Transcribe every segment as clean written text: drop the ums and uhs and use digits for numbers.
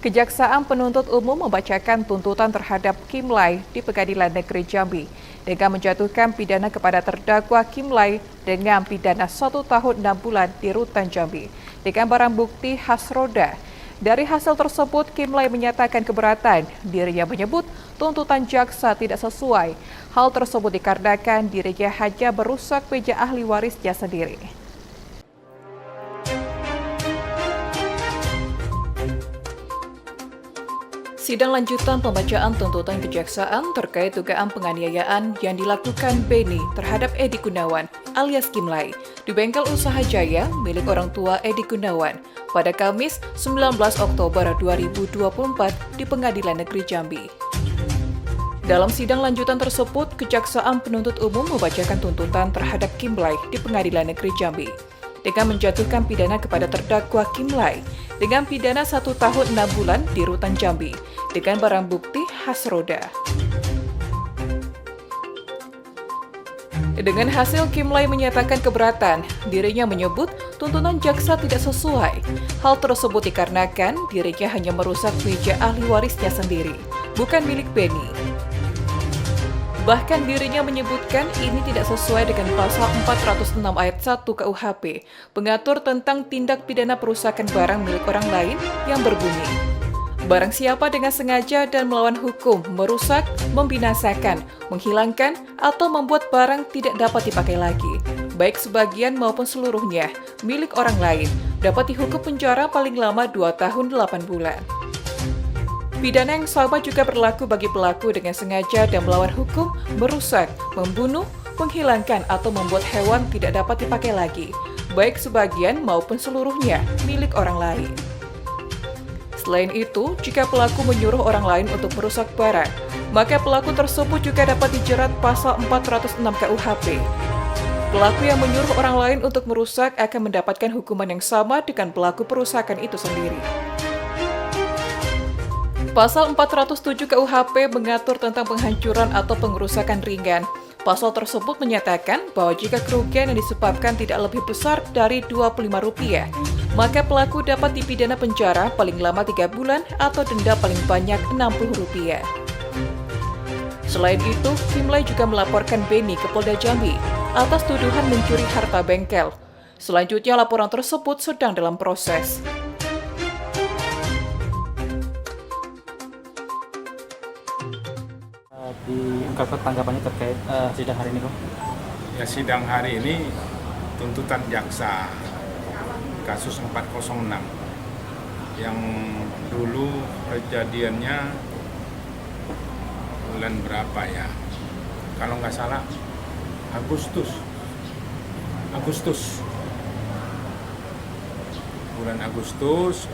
Kejaksaan Penuntut Umum membacakan tuntutan terhadap Kim Lai di Pengadilan Negeri Jambi dengan menjatuhkan pidana kepada terdakwa Kim Lai dengan pidana 1 tahun 6 bulan di Rutan Jambi dengan barang bukti khas roda. Dari hasil tersebut, Kim Lai menyatakan keberatan. Dirinya menyebut tuntutan jaksa tidak sesuai. Hal tersebut dikarenakan dirinya hanya merusak meja ahli warisnya sendiri. Sidang lanjutan pembacaan tuntutan kejaksaan terkait dugaan penganiayaan yang dilakukan Beni terhadap Edi Gunawan alias Kim Lai di bengkel usaha Jaya milik orang tua Edi Gunawan pada Kamis 19 Oktober 2024 di Pengadilan Negeri Jambi. Dalam sidang lanjutan tersebut, Kejaksaan Penuntut Umum membacakan tuntutan terhadap Kim Lai di Pengadilan Negeri Jambi dengan menjatuhkan pidana kepada terdakwa Kim Lai dengan pidana 1 tahun 6 bulan di Rutan Jambi dengan barang bukti khas roda. Dengan hasil, Kim Lai menyatakan keberatan. Dirinya menyebut tuntutan jaksa tidak sesuai. Hal tersebut dikarenakan dirinya hanya merusak meja ahli warisnya sendiri, bukan milik Beni. Bahkan dirinya menyebutkan ini tidak sesuai dengan pasal 406 ayat 1 KUHP, mengatur tentang tindak pidana perusakan barang milik orang lain yang berbunyi, barang siapa dengan sengaja dan melawan hukum, merusak, membinasakan, menghilangkan, atau membuat barang tidak dapat dipakai lagi, baik sebagian maupun seluruhnya, milik orang lain, dapat dihukum penjara paling lama 2 tahun 8 bulan. Pidana yang sama juga berlaku bagi pelaku dengan sengaja dan melawan hukum, merusak, membunuh, menghilangkan, atau membuat hewan tidak dapat dipakai lagi, baik sebagian maupun seluruhnya, milik orang lain. Selain itu, jika pelaku menyuruh orang lain untuk merusak barang, maka pelaku tersebut juga dapat dijerat pasal 406 KUHP. Pelaku yang menyuruh orang lain untuk merusak akan mendapatkan hukuman yang sama dengan pelaku perusakan itu sendiri. Pasal 407 KUHP mengatur tentang penghancuran atau pengerusakan ringan. Pasal tersebut menyatakan bahwa jika kerugian yang disebabkan tidak lebih besar dari Rp25, maka pelaku dapat dipidana penjara paling lama 3 bulan atau denda paling banyak Rp60. Selain itu, Kim Lai juga melaporkan Beni ke Polda Jambi atas tuduhan mencuri harta bengkel. Selanjutnya, laporan tersebut sedang dalam proses. Diungkapkan tanggapannya terkait sidang hari ini, Bang? Ya, sidang hari ini tuntutan jaksa kasus 406 yang dulu kejadiannya bulan berapa ya? Kalau nggak salah Agustus. Bulan Agustus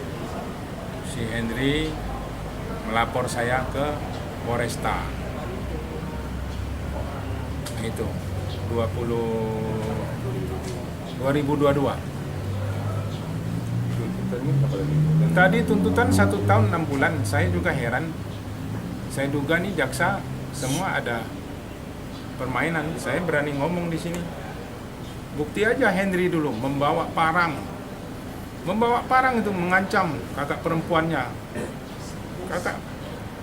si Henry melapor saya ke Polresta. Itu 2022. Tadi tuntutan 1 tahun 6 bulan. Saya juga heran. Saya duga nih jaksa semua ada permainan. Saya berani ngomong di sini. Bukti aja Henry dulu membawa parang itu mengancam kakak perempuannya. Kakak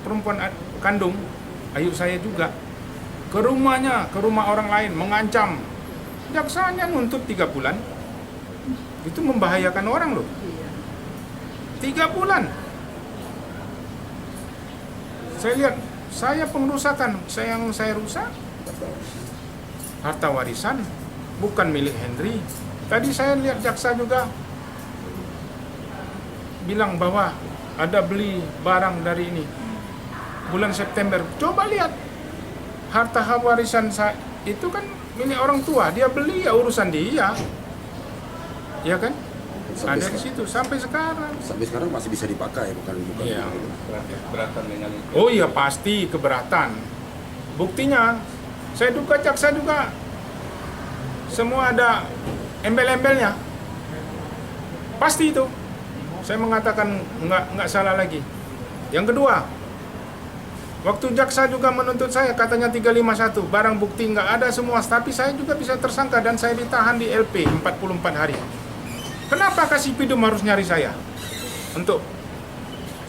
perempuan kandung ayu saya juga. Ke rumahnya, ke rumah orang lain, mengancam. Jaksanya nuntut 3 bulan. Itu membahayakan orang loh. 3 bulan. Saya lihat, saya pengerusakan, yang saya rusak harta warisan, bukan milik Henry. Tadi saya lihat jaksa juga bilang bahwa ada beli barang dari ini bulan September. Coba lihat, harta warisan saya itu kan milik orang tua, dia beli ya urusan dia, ya kan? Ada di situ sampai sekarang. Sampai sekarang masih bisa dipakai, bukan? Iya. Keberatan dengan itu. Oh iya, pasti keberatan. Buktinya, saya duga jaksa juga semua ada embel-embelnya. Pasti itu. Saya mengatakan nggak salah lagi. Yang kedua, waktu jaksa juga menuntut saya, katanya 351, barang bukti nggak ada semua, tapi saya juga bisa tersangka dan saya ditahan di LP 44 hari. Kenapa Kasipidum harus nyari saya? Untuk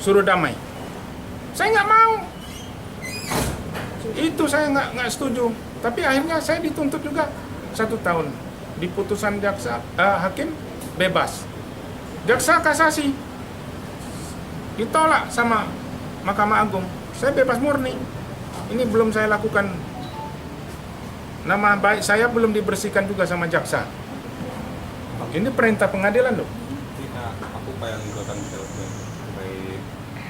suruh damai. Saya nggak mau. Itu saya nggak setuju. Tapi akhirnya saya dituntut juga 1 tahun. Di putusan hakim bebas. Jaksa kasasi ditolak sama Mahkamah Agung. Saya bebas murni. Ini belum saya lakukan. Nama baik saya belum dibersihkan juga sama jaksa. Ini perintah pengadilan loh. Tidak, aku yang akan jawabnya baik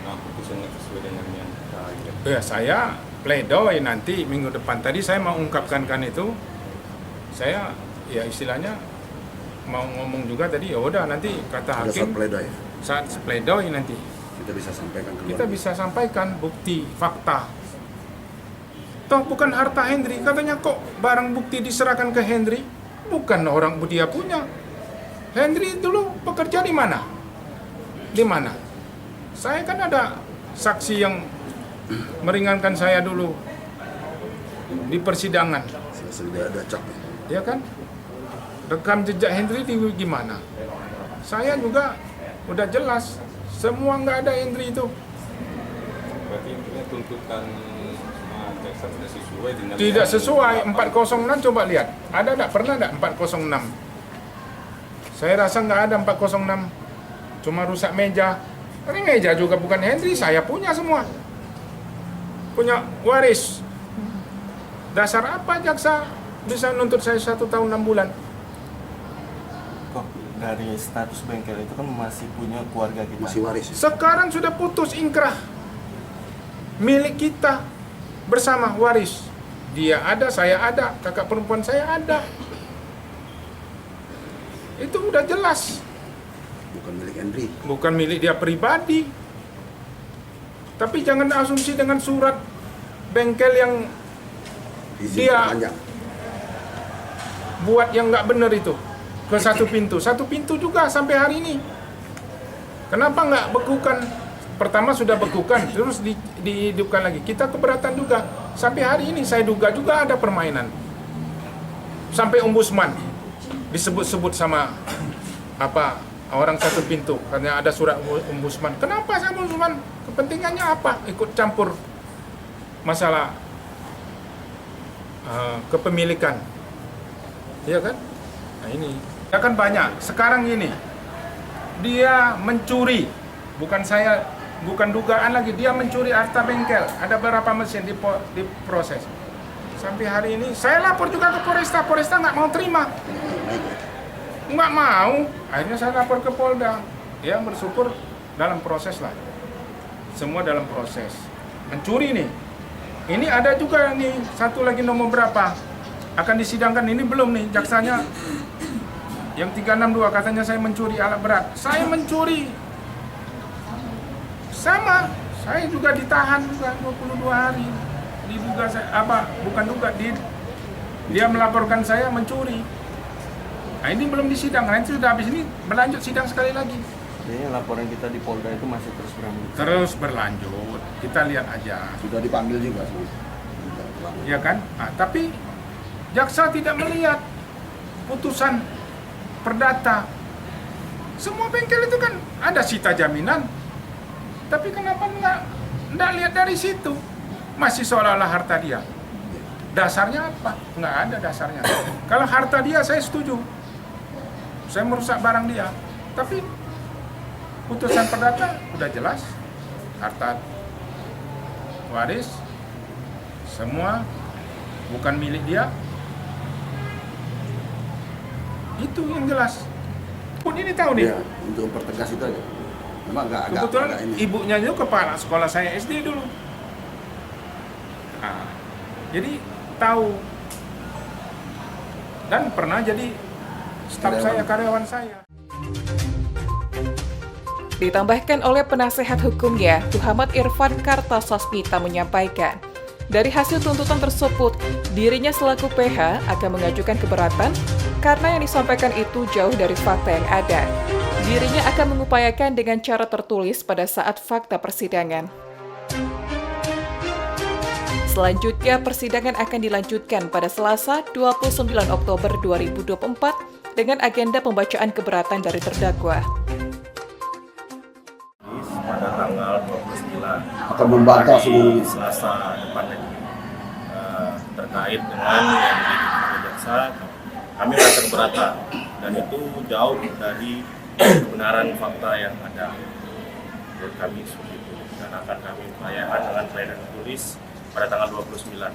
putusannya sesuai dengan yang kita Ya, saya pledoi nanti minggu depan. Tadi saya mau ungkapkan itu. Saya ya istilahnya mau ngomong juga tadi, ya udah nanti kata Pada hakim saat pledoi saat pledoi nanti kita bisa sampaikan keluar. kita bisa sampaikan bukti fakta. Toh bukan harta Hendri, katanya kok barang bukti diserahkan ke Hendri, bukan orang dia punya. Hendri dulu bekerja di mana? Di mana? Saya kan ada saksi yang meringankan saya dulu di persidangan. Sudah ada cak. Ya kan? Rekam jejak Hendri di gimana? Saya juga udah jelas, semua nggak ada Hendri itu. Berarti intinya tuntutan jaksa tidak sesuai dengan Tidak sesuai. 406 coba lihat. Ada nggak? Pernah nggak 406? Saya rasa nggak ada 406. Cuma rusak meja. Ini meja juga bukan Hendri, saya punya semua. Punya waris. Dasar apa jaksa bisa nuntut saya 1 tahun 6 bulan? Kok dari status bengkel itu kan masih punya keluarga kita. masih waris. Sekarang sudah putus ingkrah. Milik kita bersama waris. Dia ada, saya ada, kakak perempuan saya ada. Itu udah jelas. Bukan milik Hendri. Bukan milik dia pribadi. Tapi jangan asumsi dengan surat bengkel yang Izin Dia- panjang. buat yang nggak benar itu ke satu pintu juga sampai hari ini. Kenapa nggak bekukan? Pertama sudah bekukan, terus dihidupkan lagi. Kita keberatan juga. Sampai hari ini saya duga juga ada permainan. Sampai ombudsman disebut-sebut sama orang satu pintu karena ada surat ombudsman. Kenapa sama ombudsman? Kepentingannya apa? Ikut campur masalah kepemilikan. Iya kan? Nah ini. Ya kan banyak. Sekarang ini dia mencuri. Bukan dugaan lagi, dia mencuri harta bengkel. Ada beberapa mesin diproses. Sampai hari ini saya lapor juga ke Polresta nggak mau terima. Nggak mau. Akhirnya saya lapor ke Polda. Ya bersyukur dalam proses lah. Semua dalam proses. Mencuri nih. Ini ada juga nih satu lagi nomor berapa akan disidangkan, ini belum nih jaksanya yang 362 katanya saya mencuri alat berat. Saya mencuri sama, saya juga ditahan juga 22 hari. Diduga dia melaporkan saya mencuri. Nah ini belum disidang, nanti sudah habis ini berlanjut sidang sekali lagi. Jadi laporan kita di Polda itu masih terus berlanjut. Terus berlanjut, kita lihat aja. Sudah dipanggil juga. Ya kan? Nah, tapi jaksa tidak melihat putusan perdata. Semua bengkel itu kan ada sita jaminan. Tapi kenapa nggak lihat dari situ? Masih seolah-olah harta dia. Dasarnya apa? Nggak ada dasarnya. Kalau harta dia saya setuju. Saya merusak barang dia. Tapi putusan perdata udah jelas. Harta waris semua bukan milik dia. Itu yang jelas. Pun ini tahu nih. Ya, untuk mempertegas itu aja. Memang agak Kebetulan ini. ibunya itu kepala sekolah saya SD dulu. Nah, jadi tahu. Dan pernah jadi staf saya, karyawan saya. Ditambahkan oleh penasehat hukumnya, Muhammad Irfan Kartasasmita menyampaikan, dari hasil tuntutan tersebut, dirinya selaku PH akan mengajukan keberatan karena yang disampaikan itu jauh dari fakta yang ada. Dirinya akan mengupayakan dengan cara tertulis pada saat fakta persidangan. Selanjutnya, persidangan akan dilanjutkan pada Selasa 29 Oktober 2024 dengan agenda pembacaan keberatan dari terdakwa. Pada tanggal akan membantah seluruh Selasa depan lagi. Terkait dengan yang dituntut jaksa, kami merasa keberatan dan itu jauh dari kebenaran fakta yang ada. Menurut kami seperti itu, dan akan kami upayakan dengan pelayanan tulis pada tanggal 29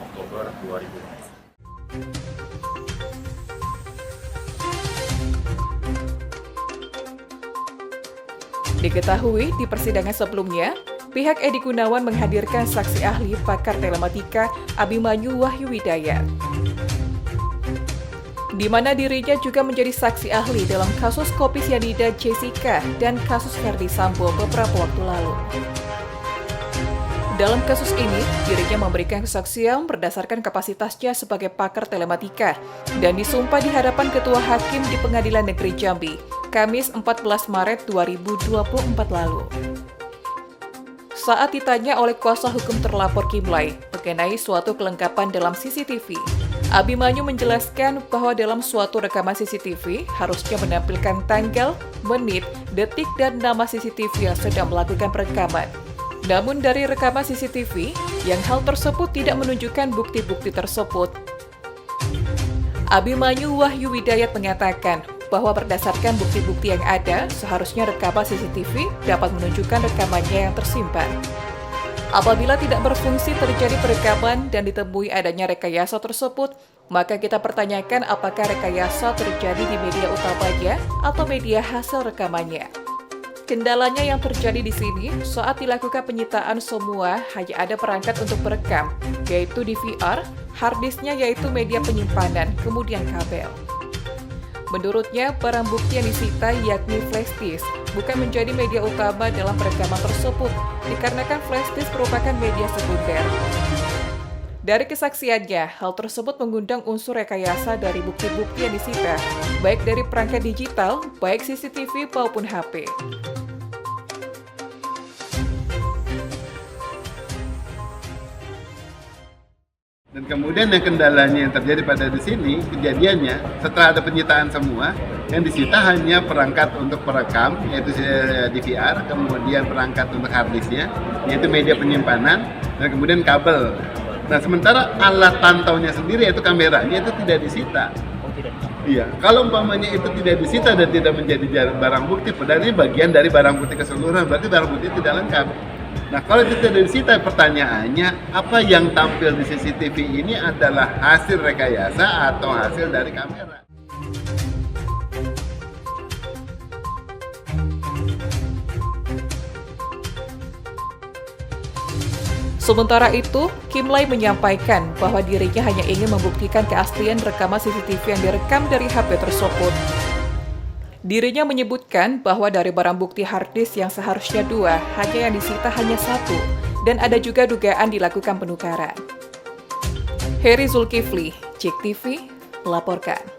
Oktober 2020. Diketahui di persidangan sebelumnya, pihak Edi Gunawan menghadirkan saksi ahli pakar telematika Abimanyu Wahyu Widayat, di mana dirinya juga menjadi saksi ahli dalam kasus kopi sianida Jessica dan kasus Verdi Sambo beberapa waktu lalu. Dalam kasus ini, dirinya memberikan kesaksian berdasarkan kapasitasnya sebagai pakar telematika dan disumpah di hadapan Ketua Hakim di Pengadilan Negeri Jambi, Kamis 14 Maret 2024 lalu. Saat ditanya oleh kuasa hukum terlapor Kimlay mengenai suatu kelengkapan dalam CCTV, Abimanyu menjelaskan bahwa dalam suatu rekaman CCTV harusnya menampilkan tanggal, menit, detik, dan nama CCTV yang sedang melakukan perekaman. Namun dari rekaman CCTV, yang hal tersebut tidak menunjukkan bukti-bukti tersebut. Abimanyu Wahyu Widayat mengatakan bahwa berdasarkan bukti-bukti yang ada, seharusnya rekaman CCTV dapat menunjukkan rekamannya yang tersimpan. Apabila tidak berfungsi terjadi perekaman dan ditemui adanya rekayasa tersebut, maka kita pertanyakan apakah rekayasa terjadi di media utamanya atau media hasil rekamannya. Kendalanya yang terjadi di sini, saat dilakukan penyitaan semua hanya ada perangkat untuk perekam, yaitu DVR, harddisknya yaitu media penyimpanan, kemudian kabel. Menurutnya, barang bukti yang disita yakni flash disk, bukan menjadi media utama dalam perekaman tersebut, dikarenakan flash disk merupakan media sekunder. Dari kesaksiannya, hal tersebut mengundang unsur rekayasa dari bukti-bukti yang disita, baik dari perangkat digital, baik CCTV maupun HP. Dan kemudian yang kendalanya yang terjadi pada di sini, kejadiannya setelah ada penyitaan semua, yang disita hanya perangkat untuk perekam, yaitu DVR, kemudian perangkat untuk harddisknya, yaitu media penyimpanan, dan kemudian kabel. Nah, sementara alat pantaunya sendiri, yaitu kameranya, itu tidak disita. Iya, kalau umpamanya itu tidak disita dan tidak menjadi barang bukti, berarti bagian dari barang bukti keseluruhan, berarti barang bukti tidak lengkap. Nah, kalau itu tidak disita, pertanyaannya, apa yang tampil di CCTV ini adalah hasil rekayasa atau hasil dari kamera? Sementara itu, Kimlay menyampaikan bahwa dirinya hanya ingin membuktikan keaslian rekaman CCTV yang direkam dari HP tersebut. Dirinya menyebutkan bahwa dari barang bukti harddisk yang seharusnya 2, hanya yang disita hanya 1, dan ada juga dugaan dilakukan penukaran. Heri Zulkifli, JEK TV, melaporkan.